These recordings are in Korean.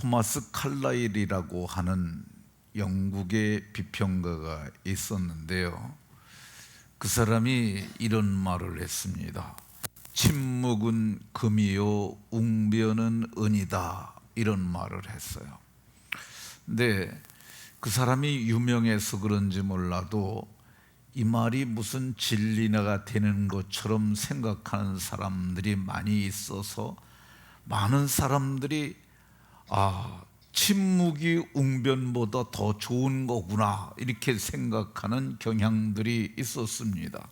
토마스 칼라일이라고 하는 영국의 비평가가 있었는데요, 그 사람이 이런 말을 했습니다. 침묵은 금이요 웅변은 은이다, 이런 말을 했어요. 근데 그 사람이 유명해서 그런지 몰라도 이 말이 무슨 진리가 되는 것처럼 생각하는 사람들이 많이 있어서 많은 사람들이 침묵이 웅변보다 더 좋은 거구나, 이렇게 생각하는 경향들이 있었습니다.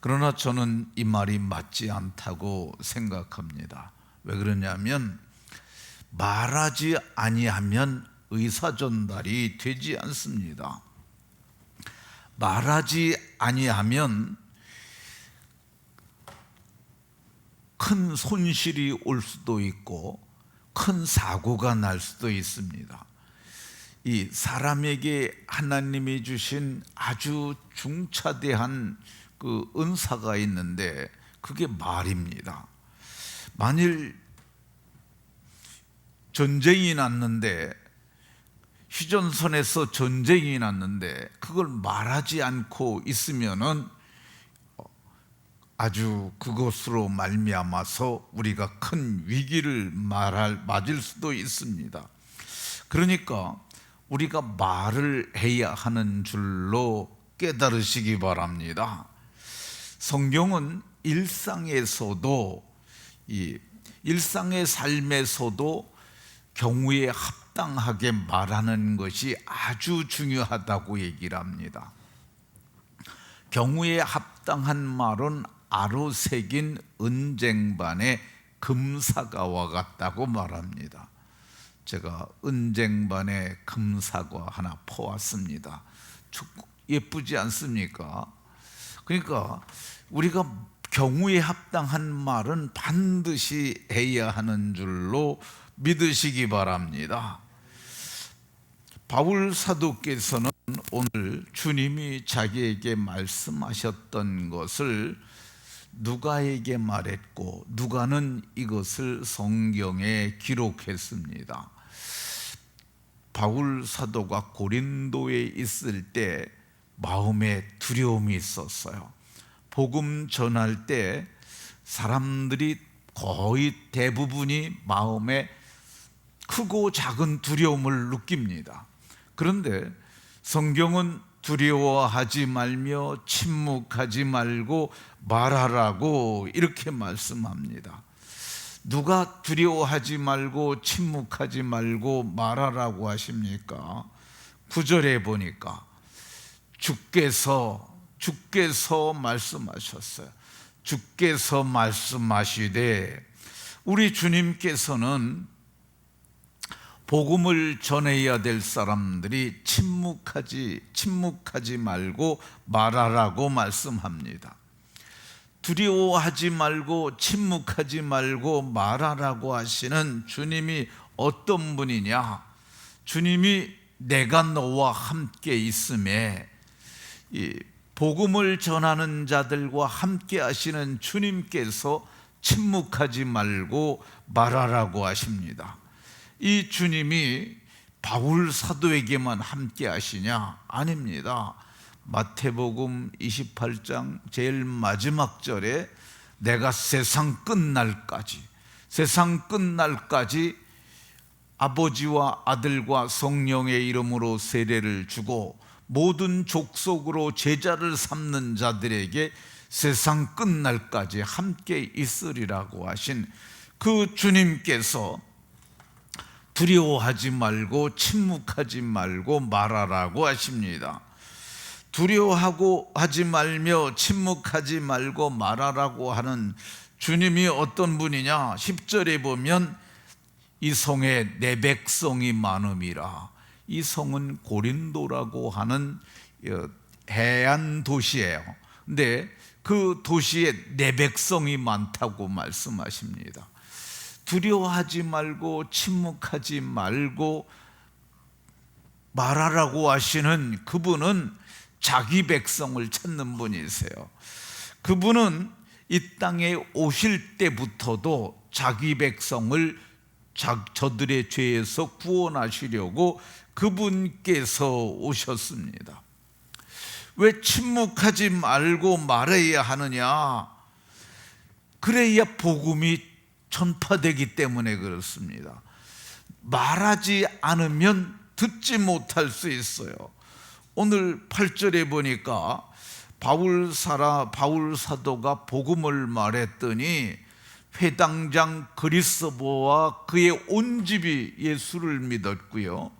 그러나 저는 이 말이 맞지 않다고 생각합니다. 왜 그러냐면 말하지 아니하면 의사 전달이 되지 않습니다. 말하지 아니하면 큰 손실이 올 수도 있고 큰 사고가 날 수도 있습니다. 이 사람에게 하나님이 주신 아주 중차대한 그 은사가 있는데 그게 말입니다. 만일 전쟁이 났는데, 휴전선에서 전쟁이 났는데 그걸 말하지 않고 있으면은 아주 그것으로 말미암아서 우리가 큰 위기를 맞을 수도 있습니다. 그러니까 우리가 말을 해야 하는 줄로 깨달으시기 바랍니다. 성경은 일상에서도, 이 일상의 삶에서도 경우에 합당하게 말하는 것이 아주 중요하다고 얘기를 합니다. 경우에 합당한 말은 아로 새긴 은쟁반의 금사과와 같다고 말합니다. 제가 은쟁반의 금사과 하나 퍼왔습니다. 예쁘지 않습니까? 그러니까 우리가 경우에 합당한 말은 반드시 해야 하는 줄로 믿으시기 바랍니다. 바울 사도께서는 오늘 주님이 자기에게 말씀하셨던 것을 누가에게 말했고, 누가는 이것을 성경에 기록했습니다. 바울 사도가 고린도에 있을 때 마음에 두려움이 있었어요. 복음 전할 때 사람들이 거의 대부분이 마음에 크고 작은 두려움을 느낍니다. 그런데 성경은 두려워하지 말며 침묵하지 말고 말하라고 이렇게 말씀합니다. 누가 두려워하지 말고 침묵하지 말고 말하라고 하십니까? 9절에 보니까 주께서 말씀하셨어요. 주께서 말씀하시되, 우리 주님께서는 복음을 전해야 될 사람들이 침묵하지 말고 말하라고 말씀합니다. 두려워하지 말고 침묵하지 말고 말하라고 하시는 주님이 어떤 분이냐? 주님이 내가 너와 함께 있음에, 이 복음을 전하는 자들과 함께 하시는 주님께서 침묵하지 말고 말하라고 하십니다. 이 주님이 바울 사도에게만 함께 하시냐? 아닙니다. 마태복음 28장 제일 마지막 절에 내가 세상 끝날까지 아버지와 아들과 성령의 이름으로 세례를 주고 모든 족속으로 제자를 삼는 자들에게 세상 끝날까지 함께 있으리라고 하신 그 주님께서 두려워하지 말고 침묵하지 말고 말하라고 하십니다. 두려워하지 말며 침묵하지 말고 말하라고 하는 주님이 어떤 분이냐? 10절에 보면 이 성에 내 백성이 많음이라. 이 성은 고린도라고 하는 해안 도시예요. 근데 그 도시에 내 백성이 많다고 말씀하십니다. 두려워하지 말고 침묵하지 말고 말하라고 하시는 그분은 자기 백성을 찾는 분이세요. 그분은 이 땅에 오실 때부터도 자기 백성을 저들의 죄에서 구원하시려고 그분께서 오셨습니다. 왜 침묵하지 말고 말해야 하느냐? 그래야 복음이 전파되기 때문에 그렇습니다. 말하지 않으면 듣지 못할 수 있어요. 오늘 8절에 보니까 바울 사도가 복음을 말했더니 회당장 그리스도와 그의 온 집이 예수를 믿었고요.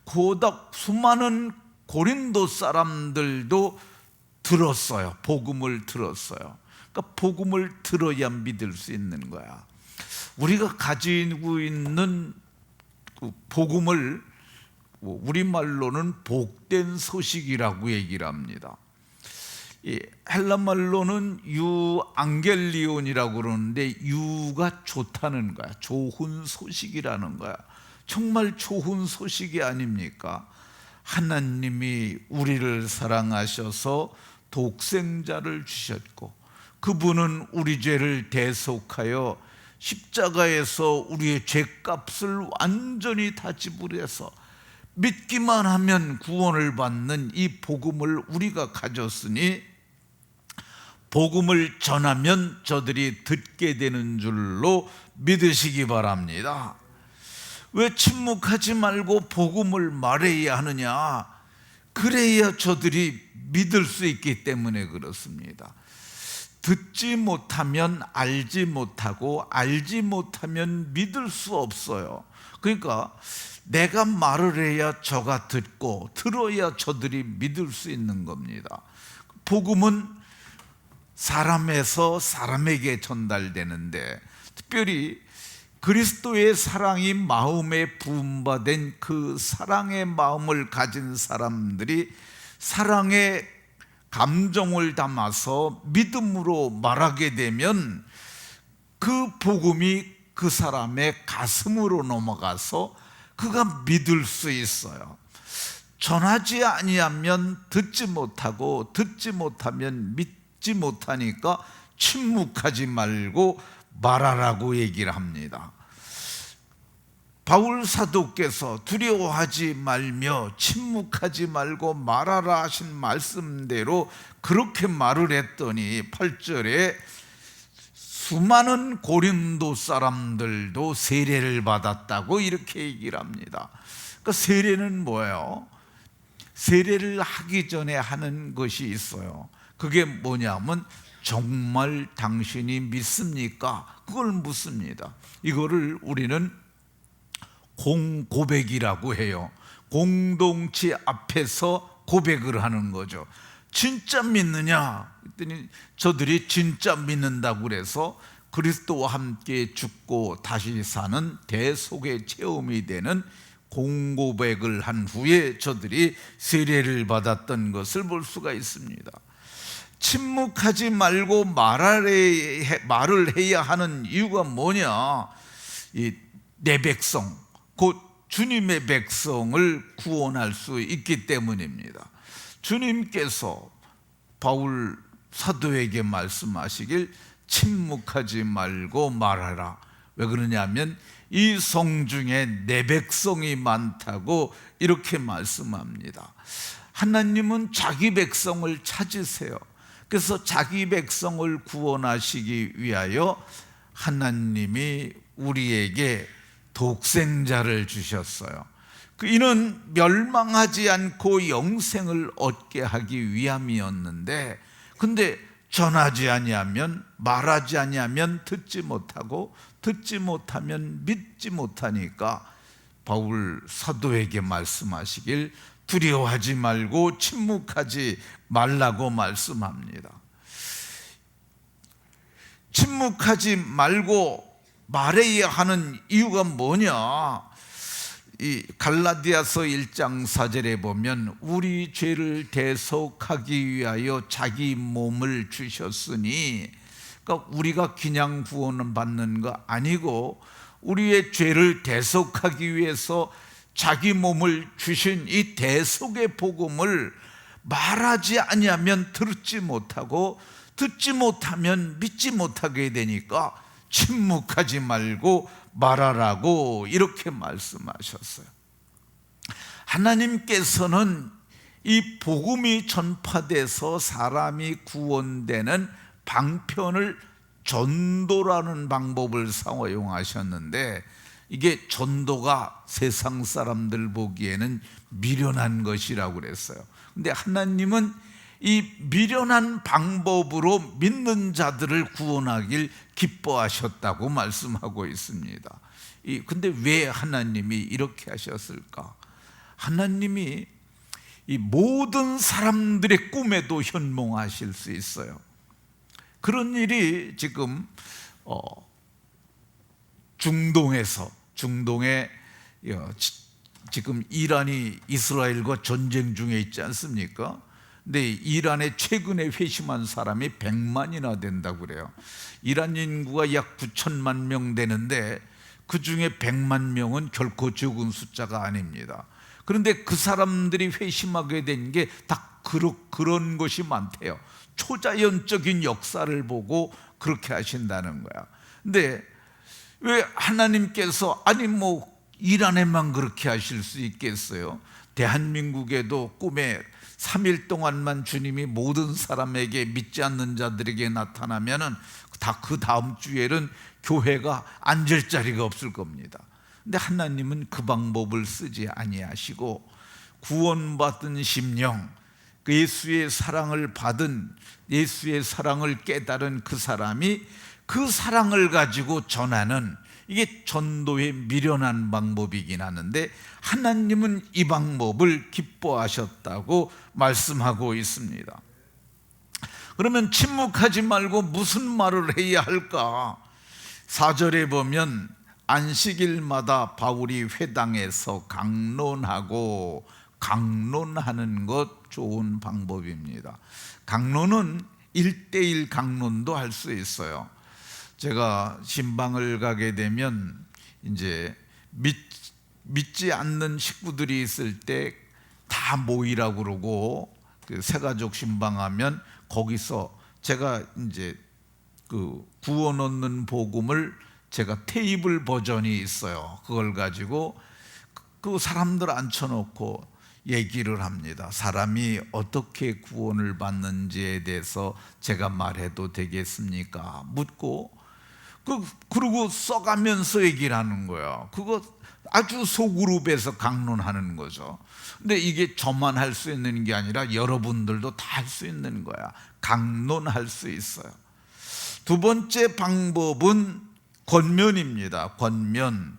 고작 수많은 고린도 사람들도 들었어요. 복음을 들었어요. 그러니까 복음을 들어야 믿을 수 있는 거야. 우리가 가지고 있는 복음을 우리말로는 복된 소식이라고 얘기를 합니다. 헬라말로는 유앙겔리온이라고 그러는데 유가 좋다는 거야. 좋은 소식이라는 거야. 정말 좋은 소식이 아닙니까? 하나님이 우리를 사랑하셔서 독생자를 주셨고 그분은 우리 죄를 대속하여 십자가에서 우리의 죄값을 완전히 다 지불해서 믿기만 하면 구원을 받는 이 복음을 우리가 가졌으니 복음을 전하면 저들이 듣게 되는 줄로 믿으시기 바랍니다. 왜 침묵하지 말고 복음을 말해야 하느냐? 그래야 저들이 믿을 수 있기 때문에 그렇습니다. 듣지 못하면 알지 못하고 알지 못하면 믿을 수 없어요. 그러니까 내가 말을 해야 저가 듣고 들어야 저들이 믿을 수 있는 겁니다. 복음은 사람에서 사람에게 전달되는데 특별히 그리스도의 사랑이 마음에 부음받은 그 사랑의 마음을 가진 사람들이 사랑의 감정을 담아서 믿음으로 말하게 되면 그 복음이 그 사람의 가슴으로 넘어가서 그가 믿을 수 있어요. 전하지 아니하면 듣지 못하고 듣지 못하면 믿지 못하니까 침묵하지 말고 말하라고 얘기를 합니다. 바울 사도께서 두려워하지 말며 침묵하지 말고 말하라 하신 말씀대로 그렇게 말을 했더니 8절에 수많은 고린도 사람들도 세례를 받았다고 이렇게 얘기를 합니다. 그러니까 세례는 뭐예요? 세례를 하기 전에 하는 것이 있어요. 그게 뭐냐면 정말 당신이 믿습니까? 그걸 묻습니다. 이거를 우리는 공고백이라고 해요. 공동체 앞에서 고백을 하는 거죠. 진짜 믿느냐? 그랬더니 저들이 진짜 믿는다고 그래서 그리스도와 함께 죽고 다시 사는 대속의 체험이 되는 공고백을 한 후에 저들이 세례를 받았던 것을 볼 수가 있습니다. 침묵하지 말고 말을 해야 하는 이유가 뭐냐? 내 백성, 곧 주님의 백성을 구원할 수 있기 때문입니다. 주님께서 바울 사도에게 말씀하시길 침묵하지 말고 말하라. 왜 그러냐면 이 성중에 내 백성이 많다고 이렇게 말씀합니다. 하나님은 자기 백성을 찾으세요. 그래서 자기 백성을 구원하시기 위하여 하나님이 우리에게 독생자를 주셨어요. 이는 멸망하지 않고 영생을 얻게 하기 위함이었는데, 근데 전하지 아니하면, 말하지 아니하면 듣지 못하고 듣지 못하면 믿지 못하니까 바울 사도에게 말씀하시길 두려워하지 말고 침묵하지 말라고 말씀합니다. 침묵하지 말고 말해야 하는 이유가 뭐냐? 이 갈라디아서 1장 4절에 보면 우리 죄를 대속하기 위하여 자기 몸을 주셨으니, 그러니까 우리가 그냥 구원을 받는 거 아니고 우리의 죄를 대속하기 위해서 자기 몸을 주신 이 대속의 복음을 말하지 아니하면 듣지 못하고 듣지 못하면 믿지 못하게 되니까 침묵하지 말고 말하라고 이렇게 말씀하셨어요. 하나님께서는 이 복음이 전파돼서 사람이 구원되는 방편을 전도라는 방법을 사용하셨는데, 이게 전도가 세상 사람들 보기에는 미련한 것이라고 그랬어요. 근데 하나님은 이 미련한 방법으로 믿는 자들을 구원하길 기뻐하셨다고 말씀하고 있습니다. 근데 왜 하나님이 이렇게 하셨을까? 하나님이 이 모든 사람들의 꿈에도 현몽하실 수 있어요. 그런 일이 지금 중동에 지금 이란이 이스라엘과 전쟁 중에 있지 않습니까? 근데 이란에 최근에 회심한 사람이 100만이나 된다고 그래요. 이란 인구가 약 9천만 명 되는데 그 중에 100만 명은 결코 적은 숫자가 아닙니다. 그런데 그 사람들이 회심하게 된 게 다 그런 것이 많대요. 초자연적인 역사를 보고 그렇게 하신다는 거야. 근데 왜 하나님께서 이란에만 그렇게 하실 수 있겠어요? 대한민국에도 꿈에 3일 동안만 주님이 모든 사람에게, 믿지 않는 자들에게 나타나면은 다 그 다음 주에는 교회가 앉을 자리가 없을 겁니다. 근데 하나님은 그 방법을 쓰지 아니하시고 구원받은 심령, 그 예수의 사랑을 받은, 예수의 사랑을 깨달은 그 사람이 그 사랑을 가지고 전하는, 이게 전도의 미련한 방법이긴 하는데 하나님은 이 방법을 기뻐하셨다고 말씀하고 있습니다. 그러면 침묵하지 말고 무슨 말을 해야 할까? 4절에 보면 안식일마다 바울이 회당에서 강론하는 것 좋은 방법입니다. 강론은 1:1 강론도 할 수 있어요. 제가 신방을 가게 되면 이제 믿지 않는 식구들이 있을 때 다 모이라고 그러고, 그 새가족 신방하면 거기서 제가 이제 그 구원 얻는 복음을 제가 테이블 버전이 있어요. 그걸 가지고 그 사람들 앉혀놓고 얘기를 합니다. 사람이 어떻게 구원을 받는지에 대해서 제가 말해도 되겠습니까? 묻고 그리고 써가면서 얘기를 하는 거예요. 그거 아주 소그룹에서 강론하는 거죠. 근데 이게 저만 할 수 있는 게 아니라 여러분들도 다 할 수 있는 거야. 강론할 수 있어요. 두 번째 방법은 권면입니다. 권면.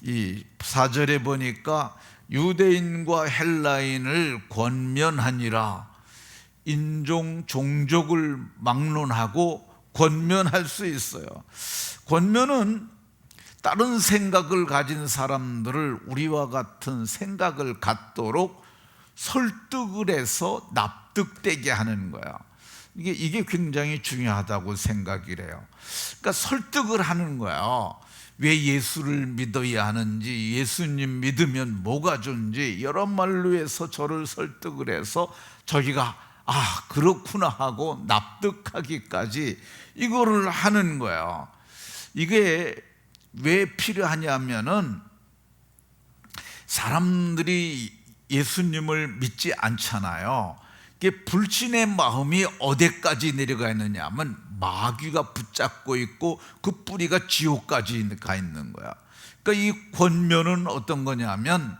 이 4절에 보니까 유대인과 헬라인을 권면하니라. 인종, 종족을 막론하고 권면할 수 있어요. 권면은 다른 생각을 가진 사람들을 우리와 같은 생각을 갖도록 설득을 해서 납득되게 하는 거야. 이게 굉장히 중요하다고 생각이 해요. 그러니까 설득을 하는 거야. 왜 예수를 믿어야 하는지, 예수님 믿으면 뭐가 좋은지 여러 말로 해서 저를 설득을 해서 저희가 그렇구나 하고 납득하기까지 이거를 하는 거예요. 이게 왜 필요하냐면은 사람들이 예수님을 믿지 않잖아요. 이게 불신의 마음이 어디까지 내려가 있느냐 하면 마귀가 붙잡고 있고 그 뿌리가 지옥까지 가 있는 거야. 그러니까 이 권면은 어떤 거냐면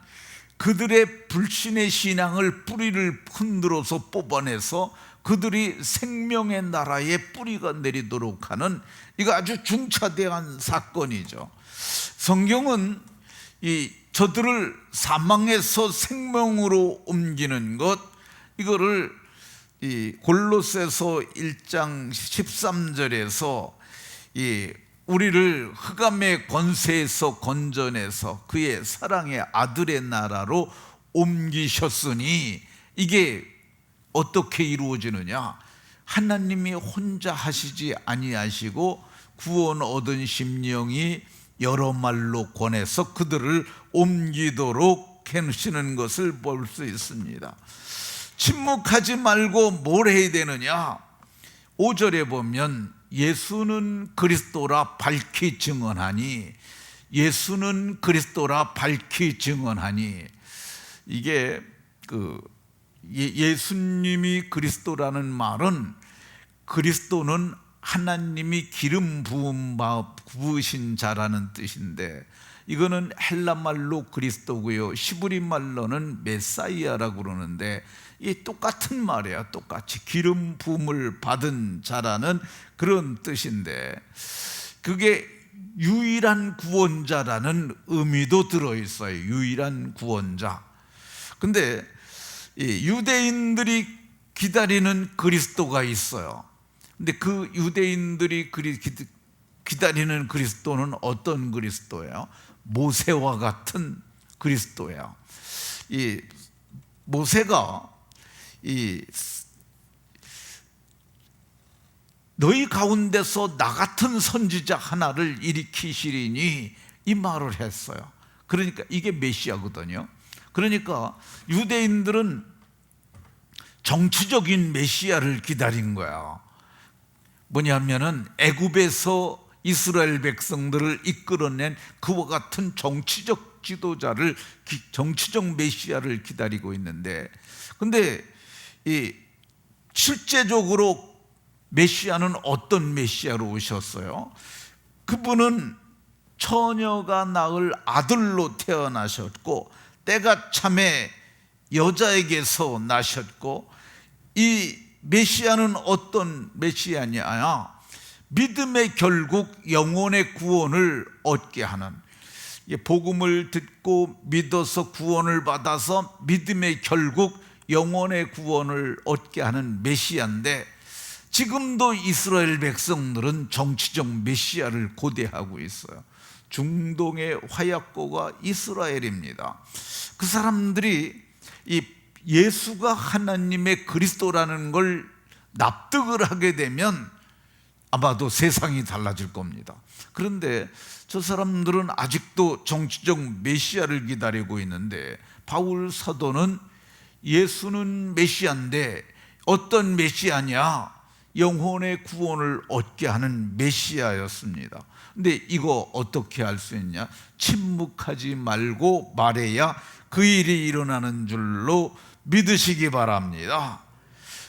그들의 불신의 신앙을 뿌리를 흔들어서 뽑아내서 그들이 생명의 나라에 뿌리가 내리도록 하는, 이거 아주 중차대한 사건이죠. 성경은 저들을 사망에서 생명으로 옮기는 것, 이거를 골로새서 1장 13절에서 우리를 흑암의 권세에서 건져내서 그의 사랑의 아들의 나라로 옮기셨으니, 이게 어떻게 이루어지느냐? 하나님이 혼자 하시지 아니하시고 구원 얻은 심령이 여러 말로 권해서 그들을 옮기도록 해주시는 것을 볼 수 있습니다. 침묵하지 말고 뭘 해야 되느냐? 5절에 보면 예수는 그리스도라 밝히 증언하니, 예수는 그리스도라 밝히 증언하니, 이게 예수님이 그리스도라는 말은 그리스도는 하나님이 기름 부으신 자라는 뜻인데, 이거는 헬라 말로 그리스도고요, 히브리 말로는 메사이아라고 그러는데, 이 똑같은 말이야. 똑같이 기름 부음을 받은 자라는 그런 뜻인데, 그게 유일한 구원자라는 의미도 들어있어요. 유일한 구원자. 근데 유대인들이 기다리는 그리스도가 있어요. 근데 그 유대인들이 기다리는 그리스도는 어떤 그리스도예요? 모세와 같은 그리스도예요. 이 모세가 너희 가운데서 나 같은 선지자 하나를 일으키시리니, 이 말을 했어요. 그러니까 이게 메시아거든요. 그러니까 유대인들은 정치적인 메시아를 기다린 거야. 뭐냐면은 애굽에서 이스라엘 백성들을 이끌어낸 그와 같은 정치적 지도자를, 정치적 메시아를 기다리고 있는데, 근데 실제적으로 메시아는 어떤 메시아로 오셨어요? 그분은 처녀가 낳을 아들로 태어나셨고, 때가 참에 여자에게서 나셨고, 이 메시아는 어떤 메시아냐? 믿음의 결국 영혼의 구원을 얻게 하는, 복음을 듣고 믿어서 구원을 받아서 믿음의 결국 영혼의 구원을 얻게 하는 메시아인데, 지금도 이스라엘 백성들은 정치적 메시아를 고대하고 있어요. 중동의 화약고가 이스라엘입니다. 그 사람들이 이 예수가 하나님의 그리스도라는 걸 납득을 하게 되면 아마도 세상이 달라질 겁니다. 그런데 저 사람들은 아직도 정치적 메시아를 기다리고 있는데, 바울 사도는 예수는 메시아인데 어떤 메시아냐? 영혼의 구원을 얻게 하는 메시아였습니다. 근데 이거 어떻게 할 수 있냐? 침묵하지 말고 말해야 그 일이 일어나는 줄로 믿으시기 바랍니다.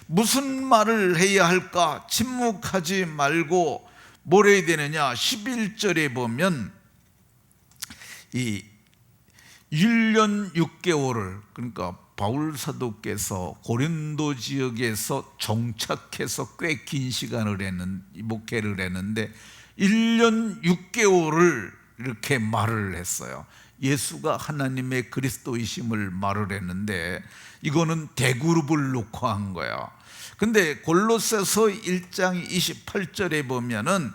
무슨 말을 해야 할까? 침묵하지 말고 뭘 해야 되느냐? 11절에 보면 이 1년 6개월을, 그러니까 바울 사도께서 고린도 지역에서 정착해서 꽤 긴 시간을 목회를 했는데 1년 6개월을 이렇게 말을 했어요. 예수가 하나님의 그리스도이심을 말을 했는데, 이거는 대그룹을 놓고 한 거야. 근데 골로새서 1장 28절에 보면은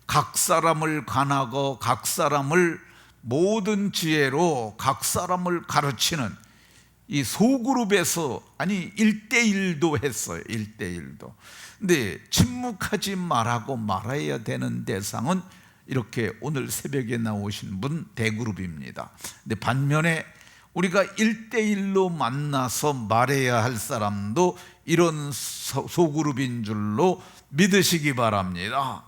각 사람을 관하고 각 사람을 모든 지혜로 각 사람을 가르치는, 이 소그룹에서, 아니 1대1도 했어요. 1대1도. 근데 침묵하지 말라고 말해야 되는 대상은 이렇게 오늘 새벽에 나오신 분 대그룹입니다. 근데 반면에 우리가 1대1로 만나서 말해야 할 사람도 이런 소그룹인 줄로 믿으시기 바랍니다.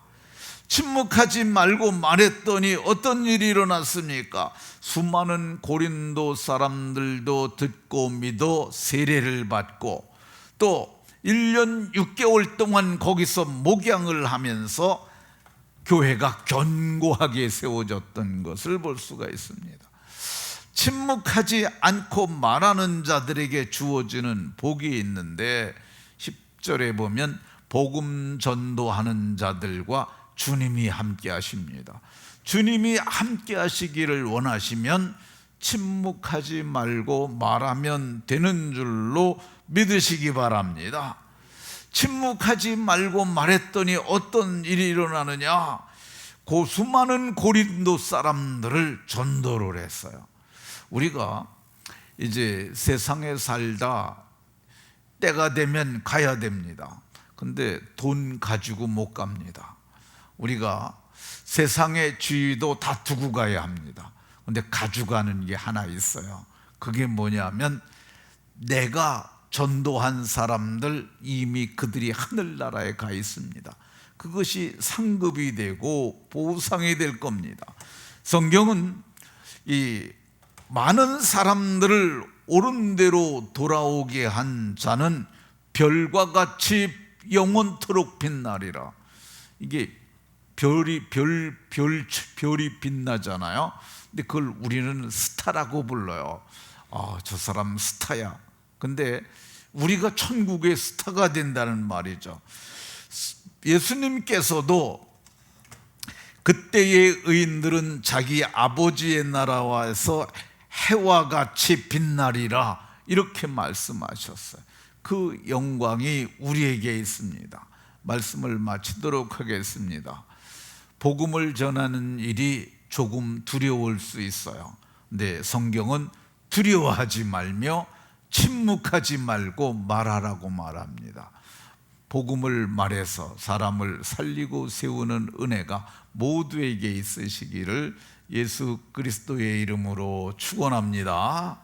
침묵하지 말고 말했더니 어떤 일이 일어났습니까? 수많은 고린도 사람들도 듣고 믿어 세례를 받고, 또 1년 6개월 동안 거기서 목양을 하면서 교회가 견고하게 세워졌던 것을 볼 수가 있습니다. 침묵하지 않고 말하는 자들에게 주어지는 복이 있는데, 10절에 보면 복음 전도하는 자들과 주님이 함께 하십니다. 주님이 함께 하시기를 원하시면 침묵하지 말고 말하면 되는 줄로 믿으시기 바랍니다. 침묵하지 말고 말했더니 어떤 일이 일어나느냐? 수많은 고린도 사람들을 전도를 했어요. 우리가 이제 세상에 살다 때가 되면 가야 됩니다. 근데 돈 가지고 못 갑니다. 우리가 세상의 지위도 다 두고 가야 합니다. 근데 가져가는 게 하나 있어요. 그게 뭐냐면, 내가 전도한 사람들 이미 그들이 하늘나라에 가 있습니다. 그것이 상급이 되고 보상이 될 겁니다. 성경은 이 많은 사람들을 옳은 대로 돌아오게 한 자는 별과 같이 영원토록 빛나리라. 이게 별이 빛나잖아요. 근데 그걸 우리는 스타라고 불러요. 저 사람 스타야. 근데 우리가 천국의 스타가 된다는 말이죠. 예수님께서도 그때의 의인들은 자기 아버지의 나라와에서 해와 같이 빛나리라 이렇게 말씀하셨어요. 그 영광이 우리에게 있습니다. 말씀을 마치도록 하겠습니다. 복음을 전하는 일이 조금 두려울 수 있어요. 근데 성경은 두려워하지 말며 침묵하지 말고 말하라고 말합니다. 복음을 말해서 사람을 살리고 세우는 은혜가 모두에게 있으시기를 예수 그리스도의 이름으로 축원합니다.